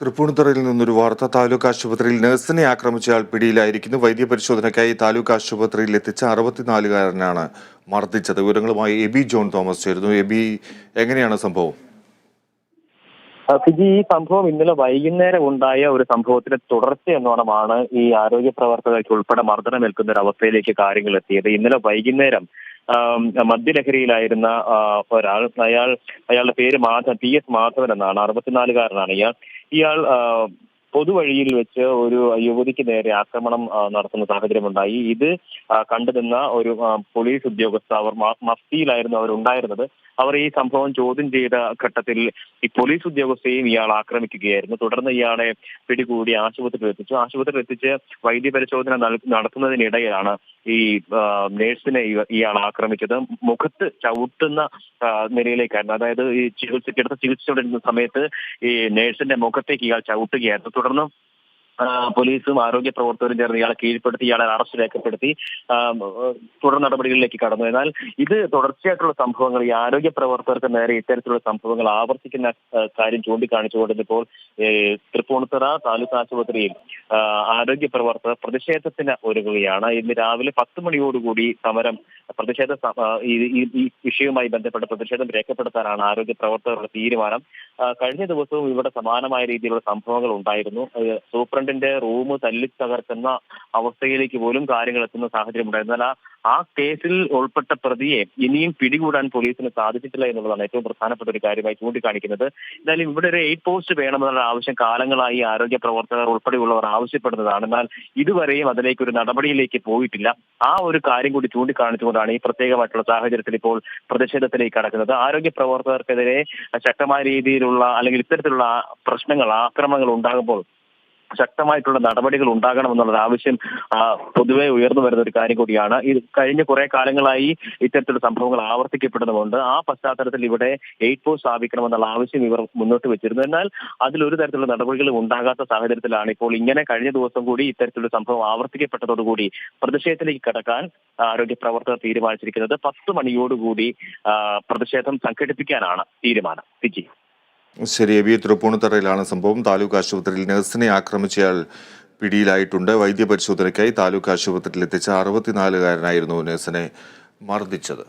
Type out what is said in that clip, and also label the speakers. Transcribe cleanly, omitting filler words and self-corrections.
Speaker 1: തൃപ്പൂണിത്തുറയിൽ നിന്നൊരു വാർത്ത. താലൂക്ക് ആശുപത്രിയിൽ നഴ്സിനെ ആക്രമിച്ചയാൾ പിടിയിലായിരിക്കുന്നു. വൈദ്യപരിശോധനയ്ക്കായി താലൂക്ക് ആശുപത്രിയിൽ എത്തിച്ച 64-കാരനാണ് മർദ്ദിച്ചത്. വിവരങ്ങളുമായി എബി ജോൺ തോമസ് ചേരുന്നു. എബി, എങ്ങനെയാണ് സംഭവം?
Speaker 2: ഫിജി, ഈ സംഭവം ഇന്നലെ വൈകുന്നേരം ഉണ്ടായ ഒരു സംഭവത്തിന്റെ തുടർച്ചയെന്നോണമാണ് ഈ ആരോഗ്യ പ്രവർത്തകർക്ക് ഉൾപ്പെടെ മർദ്ദനമേൽക്കുന്ന ഒരു അവസ്ഥയിലേക്ക് കാര്യങ്ങൾ എത്തിയത്. ഇന്നലെ വൈകുന്നേരം മദ്യലഹരിയിലായിരുന്ന ഒരാൾ, അയാളുടെ പേര് TS മാധവൻ എന്നാണ്. 64-കാരനാണ് ഇയാൾ പൊതുവഴിയിൽ വെച്ച് ഒരു യുവതിക്ക് നേരെ ആക്രമണം നടത്തുന്ന സാഹചര്യമുണ്ടായി. ഇത് കണ്ടുനിന്ന ഒരു പോലീസ് ഉദ്യോഗസ്ഥ, അവർ മഫ്തിയിലായിരുന്നു അവരുണ്ടായിരുന്നത്. അവർ ഈ സംഭവം ചോദ്യം ചെയ്ത ഘട്ടത്തിൽ ഈ പോലീസ് ഉദ്യോഗസ്ഥയെയും ഇയാൾ ആക്രമിക്കുകയായിരുന്നു. തുടർന്ന് ഇയാളെ പിടികൂടി ആശുപത്രിയിൽ എത്തിച്ച് വൈദ്യപരിശോധന നടത്തുന്നതിനിടയിലാണ് ഈ നേഴ്സിനെ ഇയാൾ ആക്രമിച്ചത്. മുഖത്ത് ചവിട്ടുന്ന നിലയിലേക്കായിരുന്നു. അതായത് ഈ ചികിത്സിച്ചുകൊണ്ടിരുന്ന സമയത്ത് ഈ നേഴ്സിന്റെ മുഖത്തേക്ക് ഇയാൾ ചവിട്ടുകയായിരുന്നു. തുടർന്ന് പോലീസും ആരോഗ്യ പ്രവർത്തകരും ചേർന്ന് ഇയാളെ കീഴ്പ്പെടുത്തി, ഇയാളെ അറസ്റ്റ് രേഖപ്പെടുത്തി തുടർ നടപടികളിലേക്ക് കടന്നു. എന്നാൽ ഇത് തുടർച്ചയായിട്ടുള്ള സംഭവങ്ങൾ, ഈ ആരോഗ്യ പ്രവർത്തകർക്ക് നേരെ ഇത്തരത്തിലുള്ള സംഭവങ്ങൾ ആവർത്തിക്കുന്ന കാര്യം ചൂണ്ടിക്കാണിച്ചുകൊണ്ട് ഇപ്പോൾ തൃപ്പൂണിത്തുറ താലൂക്ക് ആശുപത്രിയിൽ ആരോഗ്യ പ്രവർത്തകർ പ്രതിഷേധത്തിന് ഒരുങ്ങുകയാണ്. ഇന്ന് രാവിലെ 10 മണിയോടുകൂടി ഈ വിഷയവുമായി ബന്ധപ്പെട്ട പ്രതിഷേധം രേഖപ്പെടുത്താനാണ് ആരോഗ്യ പ്രവർത്തകരുടെ തീരുമാനം. കഴിഞ്ഞ ദിവസവും ഇവിടെ സമാനമായ രീതിയിലുള്ള സംഭവങ്ങൾ ഉണ്ടായിരുന്നു. സൂപ്രണ്ടിന്റെ റൂം തല്ലി തകർക്കുന്ന അവസ്ഥയിലേക്ക് പോലും കാര്യങ്ങൾ എത്തുന്ന സാഹചര്യം ഉണ്ടായിരുന്നു. എന്നാൽ ആ കേസിൽ ഉൾപ്പെട്ട പ്രതിയെ ഇനിയും പിടികൂടാൻ പോലീസിന് സാധിച്ചിട്ടില്ല എന്നുള്ളതാണ് ഏറ്റവും പ്രധാനപ്പെട്ട ഒരു കാര്യമായി ചൂണ്ടിക്കാണിക്കുന്നത്. എന്തായാലും ഇവിടെ ഒരു 8 പോസ്റ്റ് വേണമെന്നുള്ള ആവശ്യം കാലങ്ങളായി ആരോഗ്യ പ്രവർത്തകർ ഉൾപ്പെടെയുള്ളവർ ആവശ്യപ്പെടുന്നതാണ്. എന്നാൽ ഇതുവരെയും അതിലേക്ക് ഒരു നടപടിയിലേക്ക് പോയിട്ടില്ല. ആ ഒരു കാര്യം കൂടി ചൂണ്ടിക്കാണിച്ചുകൊണ്ടാണ് ഈ പ്രത്യേകമായിട്ടുള്ള സാഹചര്യത്തിൽ ഇപ്പോൾ പ്രതിഷേധത്തിലേക്ക് കടക്കുന്നത്. ആരോഗ്യ പ്രവർത്തകർക്കെതിരെ ശക്തമായ രീതിയിലുള്ള അല്ലെങ്കിൽ ഇത്തരത്തിലുള്ള ആക്രമണങ്ങൾ ഉണ്ടാകുമ്പോൾ ശക്തമായിട്ടുള്ള നടപടികൾ ഉണ്ടാകണമെന്നുള്ള ആവശ്യം പൊതുവെ ഉയർന്നു വരുന്ന ഒരു കാര്യം കൂടിയാണ്. ഇത് കഴിഞ്ഞ കുറെ കാലങ്ങളായി ഇത്തരത്തിലുള്ള സംഭവങ്ങൾ ആവർത്തിക്കപ്പെടുന്നുണ്ട്. ആ പശ്ചാത്തലത്തിൽ ഇവിടെ 8 പോസ്റ്റ് സ്ഥാപിക്കണമെന്നുള്ള ആവശ്യം ഇവർ മുന്നോട്ട് വെച്ചിരുന്നു. എന്നാൽ അതിലൊരു തരത്തിലുള്ള നടപടികളും ഉണ്ടാകാത്ത സാഹചര്യത്തിലാണ് ഇപ്പോൾ ഇങ്ങനെ കഴിഞ്ഞ ദിവസം കൂടി ഇത്തരത്തിലുള്ള സംഭവം ആവർത്തിക്കപ്പെട്ടതോടുകൂടി പ്രതിഷേധത്തിലേക്ക് കടക്കാൻ ആരോഗ്യ പ്രവർത്തകർ തീരുമാനിച്ചിരിക്കുന്നത്. 10 മണിയോടുകൂടി പ്രതിഷേധം സംഘടിപ്പിക്കാനാണ് തീരുമാനം. ഫിജി.
Speaker 1: ശരി എബി, തൃപ്പൂണിത്തുറയിലാണ് സംഭവം. താലൂക്ക് ആശുപത്രിയിൽ നഴ്സിനെ ആക്രമിച്ചയാൾ പിടിയിലായിട്ടുണ്ട്. വൈദ്യപരിശോധനയ്ക്കായി താലൂക്ക് ആശുപത്രിയിൽ എത്തിച്ച 64-കാരനായിരുന്നു നഴ്സിനെ മർദ്ദിച്ചത്.